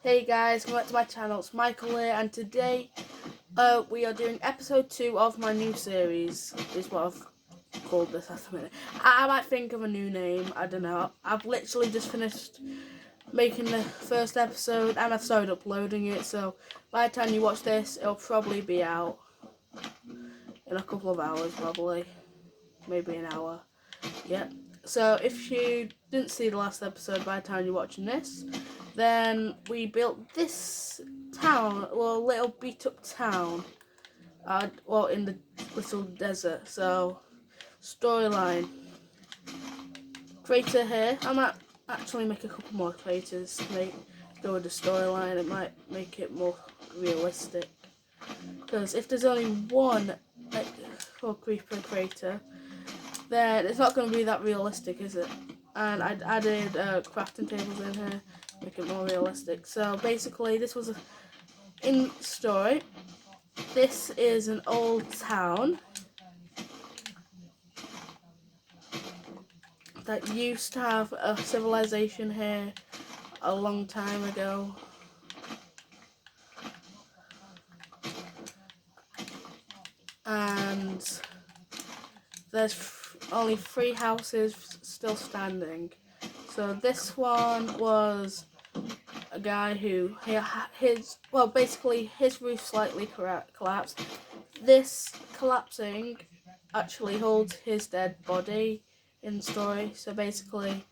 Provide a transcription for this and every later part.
Hey guys, welcome back to my channel. It's Michael here, and today we are doing episode 2 of my new series, is what I've called this at the minute. I might think of a new name, I don't know. I've literally just finished making the first episode and I've started uploading it, so by the time you watch this, it'll probably be out in a couple of hours, probably. Maybe an hour. Yep. So if you didn't see the last episode by the time you're watching this, then we built this town, well, little beat up town, well, in the little desert. So, storyline. Crater here. I might actually make a couple more craters to go with the storyline. It might make it more realistic. Because if there's only one creeper crater, then it's not going to be that realistic, is it? And I added crafting tables in here, make it more realistic. So basically, this was in story. This is an old town that used to have a civilization here a long time ago. And there's only 3 houses still standing. So this one was a guy who his roof slightly collapsed. This collapsing actually holds his dead body in story. So basically,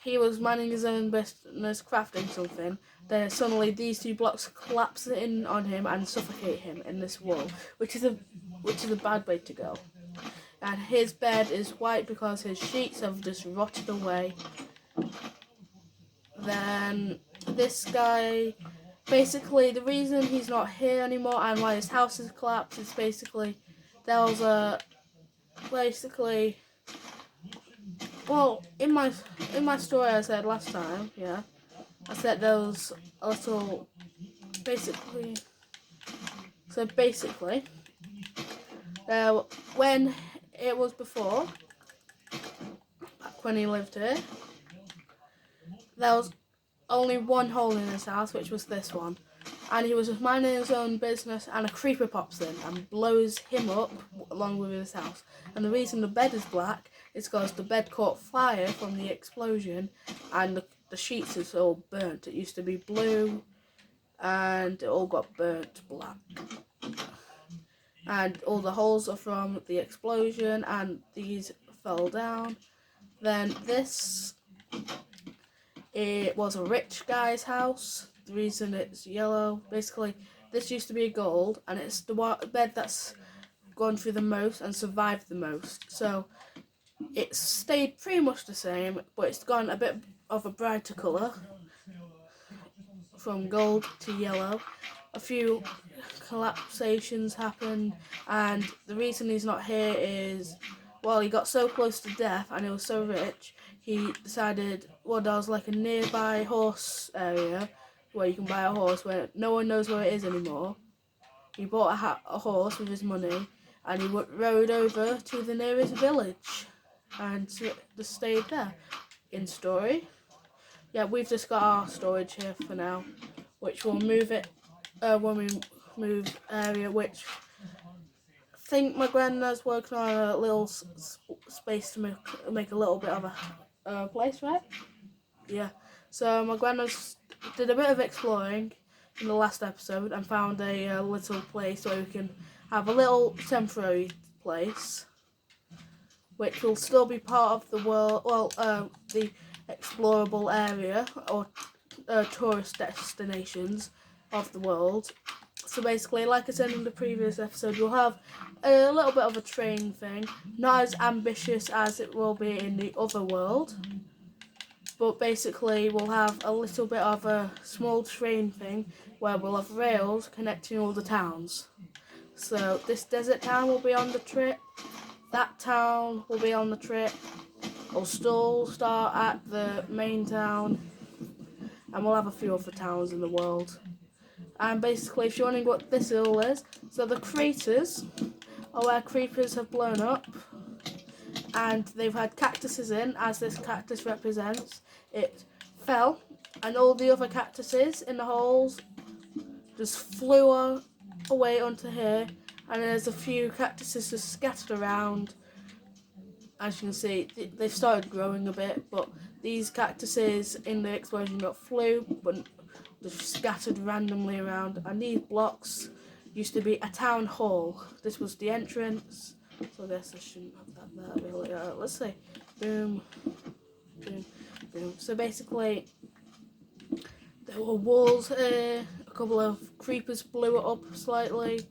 he was minding his own business, crafting something. Then suddenly these 2 blocks collapse in on him and suffocate him in this wall, which is a bad way to go. And his bed is white because his sheets have just rotted away. Then this guy, basically the reason he's not here anymore and why his house has collapsed is basically there was in my story I said last time, I said there was a little when it was before, back when he lived here, there was only one hole in his house, which was this one. And he was just minding his own business, and a creeper pops in and blows him up along with his house. And the reason the bed is black is because the bed caught fire from the explosion, and the sheets is all burnt. It used to be blue, and it all got burnt black. And all the holes are from the explosion, and these fell down. Then it was a rich guy's house. The reason it's yellow, basically, this used to be gold, and it's the bed that's gone through the most and survived the most. So it's stayed pretty much the same, but it's gone a bit of a brighter colour, from gold to yellow. A few collapsations happened, and the reason he's not here is, well, he got so close to death and he was so rich, he decided, well, there was like a nearby horse area where you can buy a horse where no one knows where it is anymore. He bought a horse with his money, and he rode over to the nearest village and just stayed there. In story, yeah, we've just got our storage here for now, which we'll move it when we move area, which I think my granddad's working on a little space to make a little bit of a place, right? Yeah. So my granddad's did a bit of exploring in the last episode and found a little place where we can have a little temporary place, which will still be part of the world, the explorable area or tourist destinations of the world. So basically, like I said in the previous episode, we'll have a little bit of a train thing, not as ambitious as it will be in the other world, but basically we'll have a little bit of a small train thing where we'll have rails connecting all the towns. So this desert town will be on the trip, that town will be on the trip, we'll still start at the main town, and we'll have a few other towns in the world. And basically, if you're wondering what this all is, so the craters are where creepers have blown up, and they've had cactuses in, as this cactus represents. It fell and all the other cactuses in the holes just flew away onto here, and there's a few cactuses just scattered around. As you can see, they've started growing a bit, but these cactuses in the explosion got flew, but just scattered randomly around. And these blocks used to be a town hall. This was the entrance, so I guess I shouldn't have that there really. Let's say, boom, boom, boom. So basically, there were walls here, a couple of creepers blew it up slightly,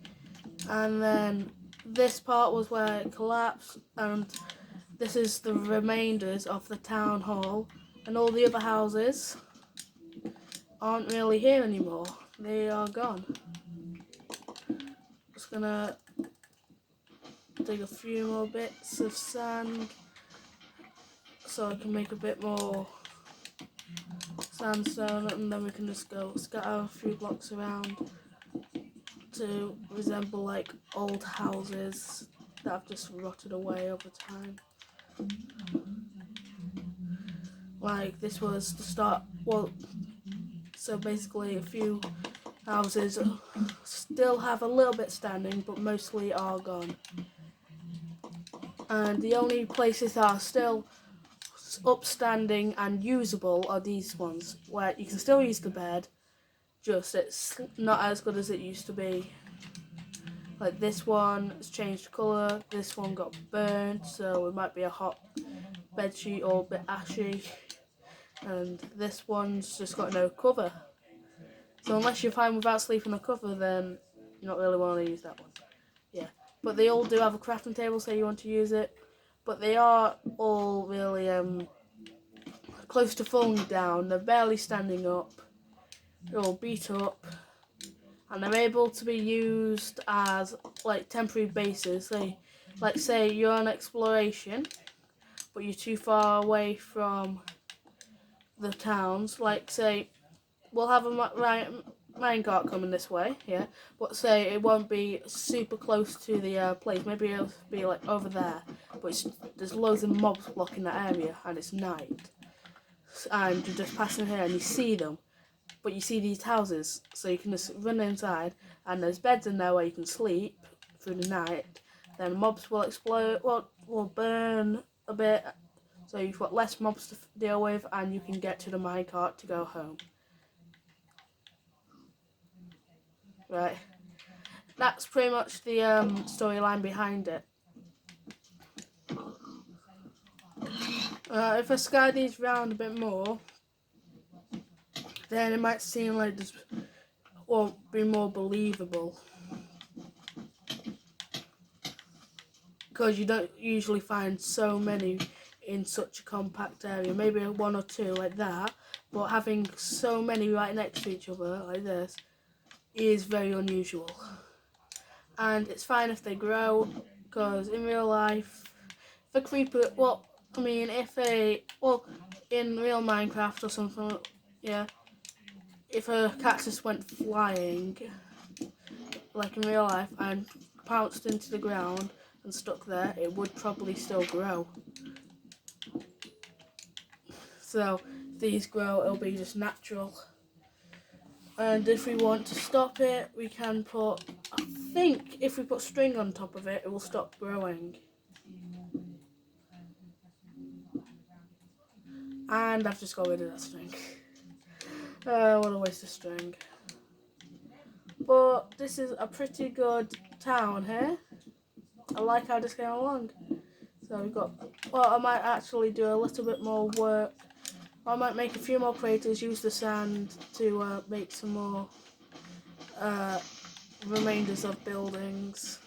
and then this part was where it collapsed, and this is the remainders of the town hall, and all the other houses aren't really here anymore. They are gone. Just gonna dig a few more bits of sand so I can make a bit more sandstone, and then we can just go scatter a few blocks around to resemble like old houses that have just rotted away over time. Like this was the start. Well, so basically a few houses still have a little bit standing, but mostly are gone. And the only places that are still upstanding and usable are these ones, where you can still use the bed, just it's not as good as it used to be. Like this one has changed colour, this one got burnt, so it might be a hot bed sheet or a bit ashy, and this one's just got no cover. So unless you're fine without sleeping on a cover, then you don't really want to use that one. Yeah, but they all do have a crafting table, so you want to use it. But they are all really close to falling down. They're barely standing up. They're all beat up, and they're able to be used as like temporary bases. Like say you're on exploration, but you're too far away from the towns. Like say we'll have a minecart coming this way, yeah, but say it won't be super close to the place. Maybe it'll be like over there, but there's loads of mobs blocking that area, and it's night, and you're just passing here and you see them, but you see these houses, so you can just run inside, and there's beds in there where you can sleep through the night. Then mobs will explode, will burn a bit, so you've got less mobs to deal with, and you can get to the minecart to go home. Right, that's pretty much the storyline behind it. If I sky these round a bit more, then it might seem like this won't be more believable, because you don't usually find so many in such a compact area. Maybe one or two like that, but having so many right next to each other like this is very unusual. And it's fine if they grow, because in real life, if a creeper, in real Minecraft or something, yeah, if a cactus went flying, like in real life, and pounced into the ground and stuck there, it would probably still grow. So if these grow, it'll be just natural. And if we want to stop it, we can put, I think if we put string on top of it, it will stop growing. And I've just got rid of that string. What a waste of string. But this is a pretty good town here. I like how this came along. So we've got, I might actually do a little bit more work. I might make a few more craters, use the sand to make some more remainders of buildings.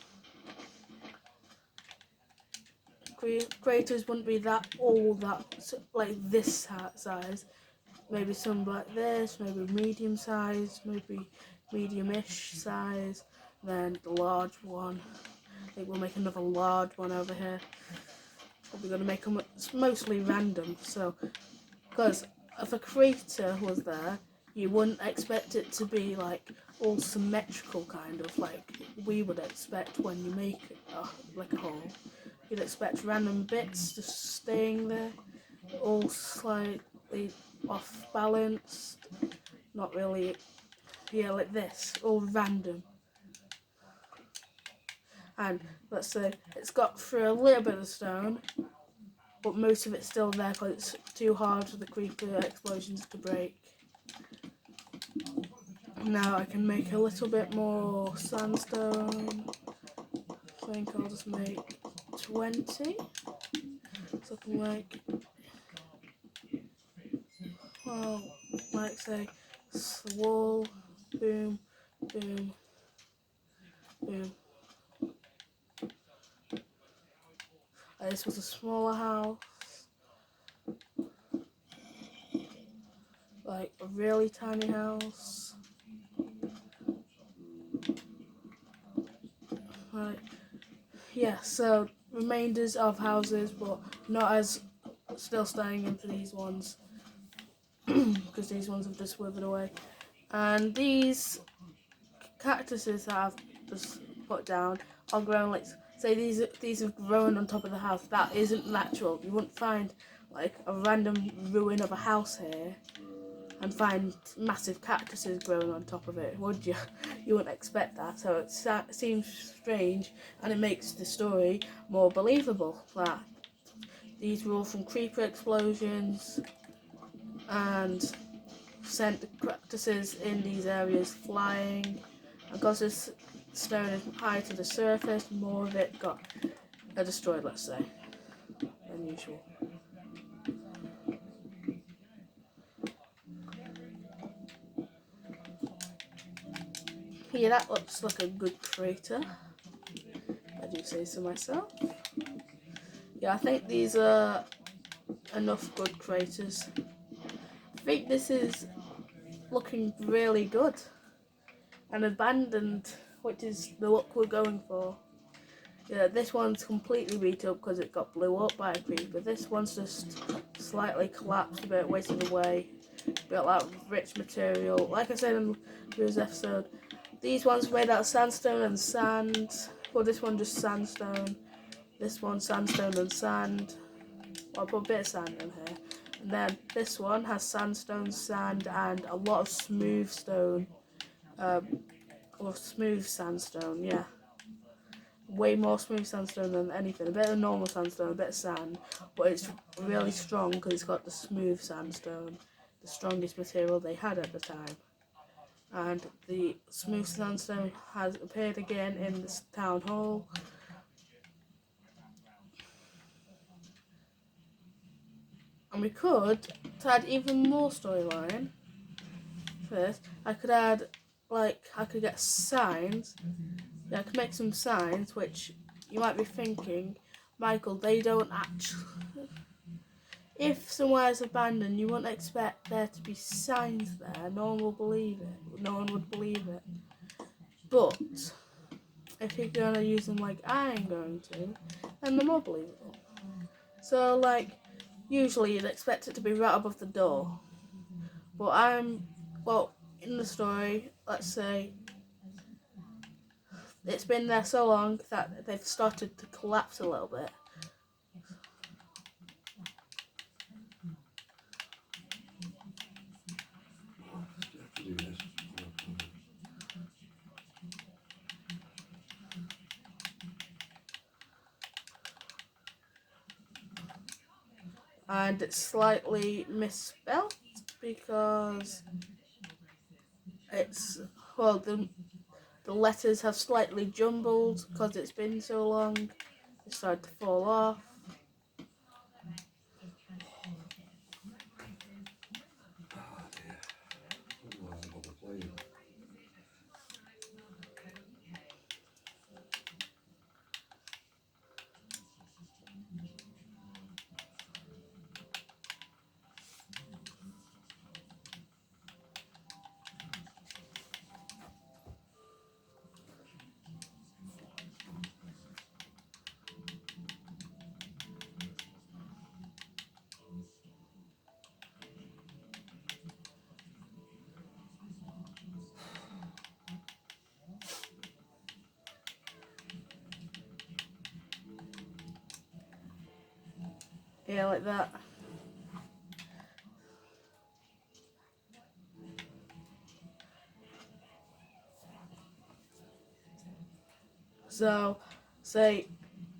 Craters wouldn't be like this size. Maybe some like this, maybe medium size, maybe medium-ish size, then the large one. I think we'll make another large one over here. We're going to make them, it's mostly random, so, because if a crater was there, you wouldn't expect it to be like all symmetrical, kind of like we would expect when you make like a hole. You'd expect random bits just staying there, all like slightly off balanced, not really, yeah, like this, all random. And let's say it's got through a little bit of stone, but most of it's still there because it's too hard for the creeper explosions to break. Now I can make a little bit more sandstone. I think I'll just make 20. Something like, well, like say, wall, boom, boom, boom. This was a smaller house, like a really tiny house. Right, yeah, so remainders of houses, but not as still staying into these ones, because these ones have just withered away. And these cactuses that I've just put down are grown, like, say these have grown on top of the house. That isn't natural. You wouldn't find like a random ruin of a house here and find massive cactuses growing on top of it, would you? You wouldn't expect that. So it seems strange, and it makes the story more believable that these were all from creeper explosions and sent the cactuses in these areas flying. And because this stone is high to the surface, more of it got destroyed, let's say, than usual. Yeah, that looks like a good crater. I do say so myself. Yeah, I think these are enough good craters. I think this is looking really good and abandoned, which is the look we're going for. Yeah, this one's completely beat up because it got blew up by a creeper. This one's just slightly collapsed a bit, wasted away. Got that rich material. Like I said in the previous episode, these ones were made out of sandstone and sand. Well, this one just sandstone. This one sandstone and sand. I'll put a bit of sand in here. And then this one has sandstone, sand, and a lot of smooth stone. Or smooth sandstone, yeah. Way more smooth sandstone than anything. A bit of normal sandstone, a bit of sand, but it's really strong because it's got the smooth sandstone, the strongest material they had at the time. And the smooth sandstone has appeared again in this town hall. And we could, to add even more storyline, first, I could add, like, I could get signs. Yeah, I could make some signs, which you might be thinking, Michael, they don't actually... If somewhere is abandoned, you wouldn't expect there to be signs there. No one will believe it. No one would believe it. But if you're going to use them like I am going to, then they're more believable. So, like, usually you'd expect it to be right above the door. But in the story, let's say, it's been there so long that they've started to collapse a little bit. And it's slightly misspelled because it's, well, the letters have slightly jumbled because it's been so long. They started to fall off. Yeah, like that. So, say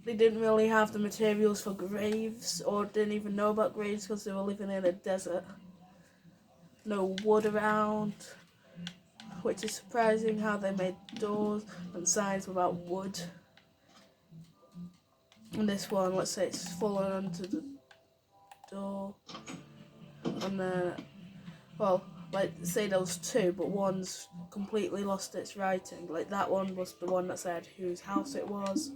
they didn't really have the materials for graves, or didn't even know about graves because they were living in a desert. No wood around, which is surprising how they made doors and signs without wood. And this one, let's say it's fallen onto the door, and then, well, like say there was two, but one's completely lost its writing. Like that one was the one that said whose house it was,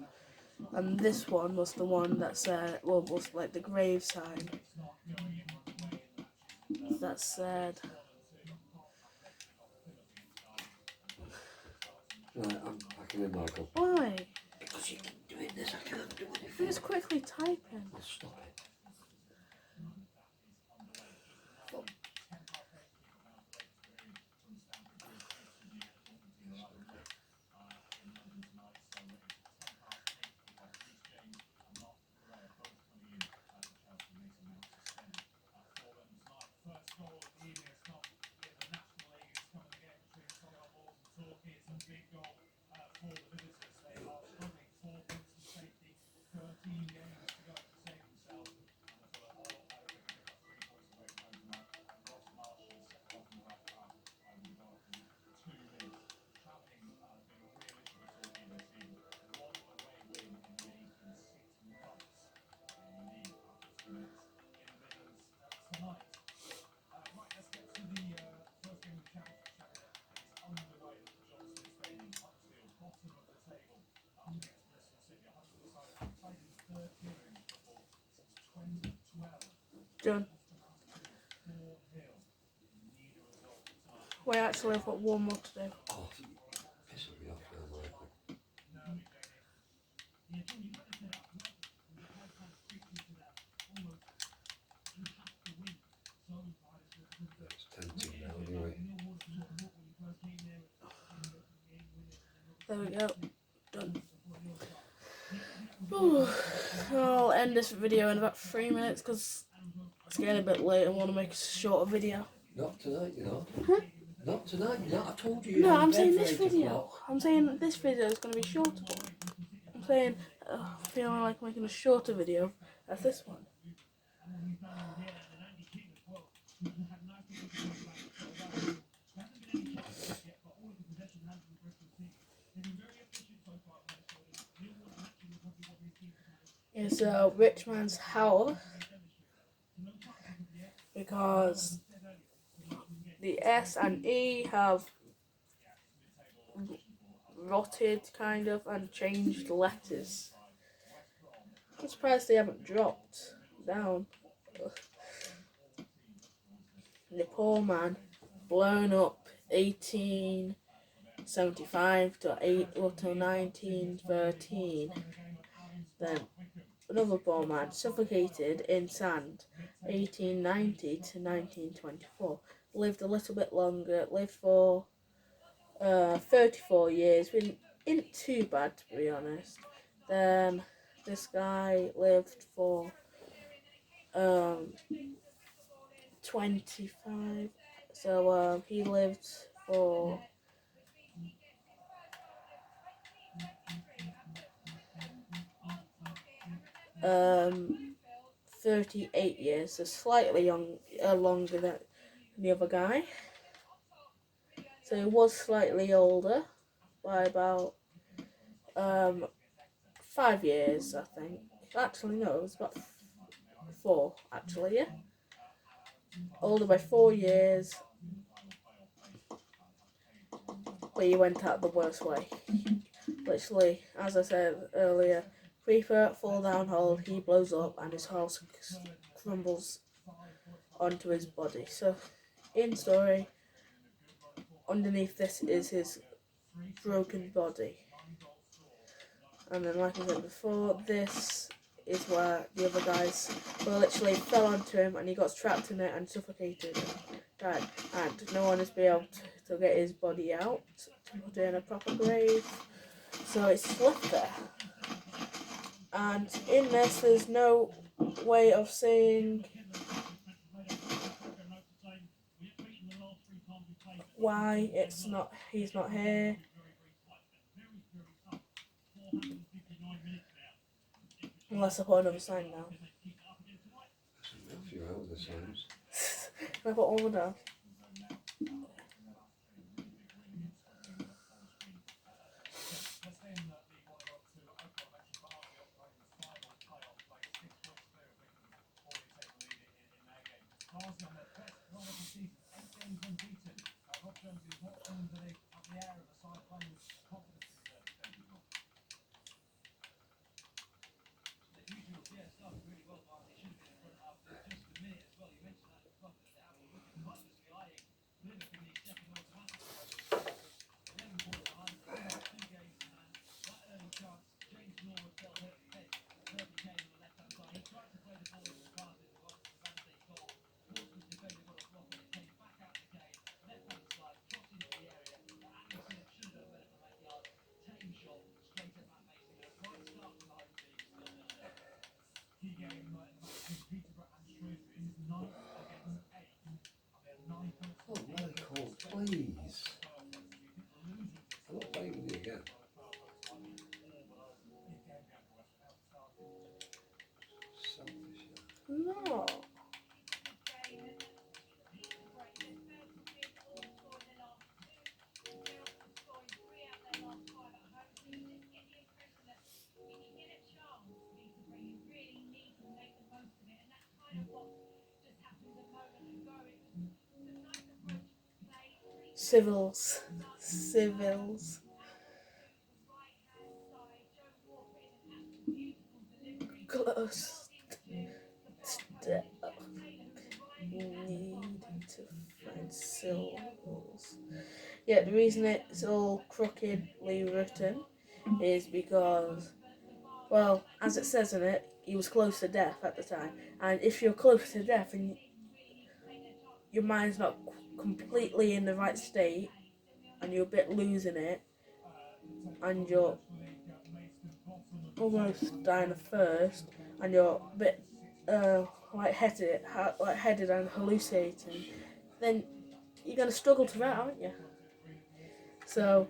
and this one was the one that said, well, was like the grave sign that said. Right, I'm packing in, Michael. Why? Because you keep doing this, I can't do anything. I'm just quickly typing. Well, stop it. Done. Wait, actually, I've got one more to do. Oh, pissing me off now, Michael. It's tempting now, anyway. There we go. Done. Whew. I'll end this video in about 3 minutes because it's getting a bit late. I want to make a shorter video. Not tonight, you know. Huh? Not tonight, you know. I told you. No, you're in I'm bed saying for this 8 video. o'clock. I'm saying this video is going to be shorter. I'm saying, feeling like making a shorter video as this one. It's a rich man's house because the S and E have rotted kind of and changed letters. I'm surprised they haven't dropped down. The poor man, blown up 1875 to 1913. Then another poor man suffocated in sand 1890 to 1924. Lived a little bit longer, lived for 34 years, which isn't too bad to be honest. Then this guy lived for 25, so he lived for 38 years, so slightly longer than the other guy. So he was slightly older by about 5 years, I think. Actually, no, it was about 4, actually, yeah. Older by 4 years, but he went out the worst way. Literally, as I said earlier, creeper, fall down hole, he blows up and his house crumbles onto his body. So, in story, underneath this is his broken body. And then, like I said before, this is where the other guys literally fell onto him and he got trapped in it and suffocated and died. And no one has been able to get his body out to put it in a proper grave. So it's left there. And in this, there's no way of saying why he's not here. Unless I put another sign down. If you're out with the signs. Can I put one more down? Oh, Michael, please. I'm not playing with you again. Selfish. No. Civils. Close. Need to find syllables. Yeah, the reason it's all crookedly written is because, well, as it says in it, he was close to death at the time. And if you're close to death and your mind's not completely in the right state, and you're a bit losing it, and you're almost dying of thirst, and you're a bit lightheaded and hallucinating, then you're going to struggle to write, aren't you? So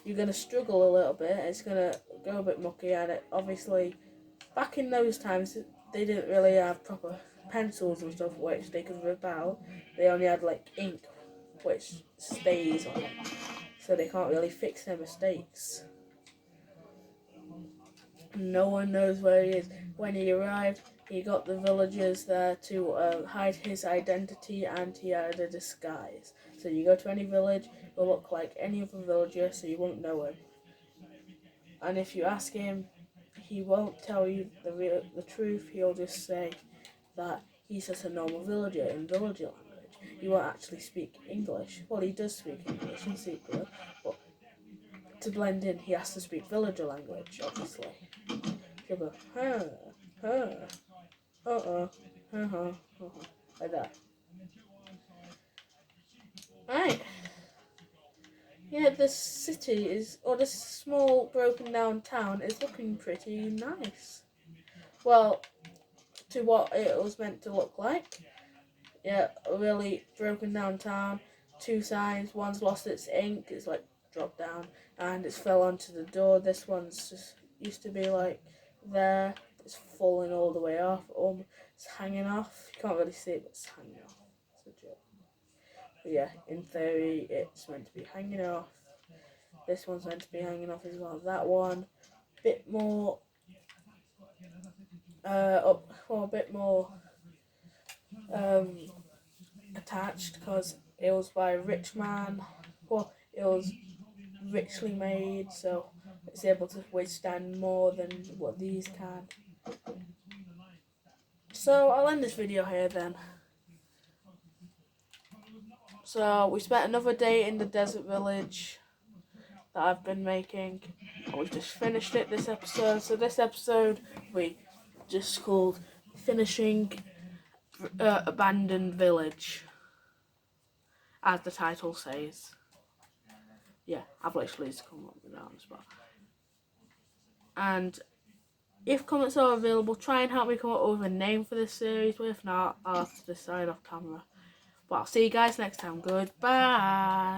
you're going to struggle a little bit. It's going to go a bit mucky, and it obviously, back in those times, they didn't really have proper pencils and stuff which they could rip out. They only had like ink which stays on it, so they can't really fix their mistakes. No one knows where he is. When he arrived, he got the villagers there to hide his identity, and he had a disguise. So you go to any village, he'll look like any other villager, so you won't know him. And if you ask him, he won't tell you the truth. He'll just say that he's just a normal villager in villager language. He won't actually speak English. Well, he does speak English in secret, but to blend in, he has to speak villager language, obviously. He'll go, like that. Right. Yeah, this city or this small broken down town is looking pretty nice. Well, to what it was meant to look like. Yeah, a really broken down town. 2 signs. One's lost its ink. It's like dropped down, and it's fell onto the door. This one's just used to be like there. It's falling all the way off. It's hanging off. You can't really see it, but it's hanging off. It's a joke. But yeah, in theory, it's meant to be hanging off. This one's meant to be hanging off as well. That one, bit more. A bit more attached because it was by a rich man. Well, it was richly made, so it's able to withstand more than what these can. So I'll end this video here then. So we spent another day in the desert village that I've been making. We just finished it this episode. So this episode we just called Finishing Abandoned Village, as the title says. Yeah, I've literally just come up with that on the spot. And if comments are available, try and help me come up with a name for this series. But if not, I'll have to decide off camera. But I'll see you guys next time. Goodbye.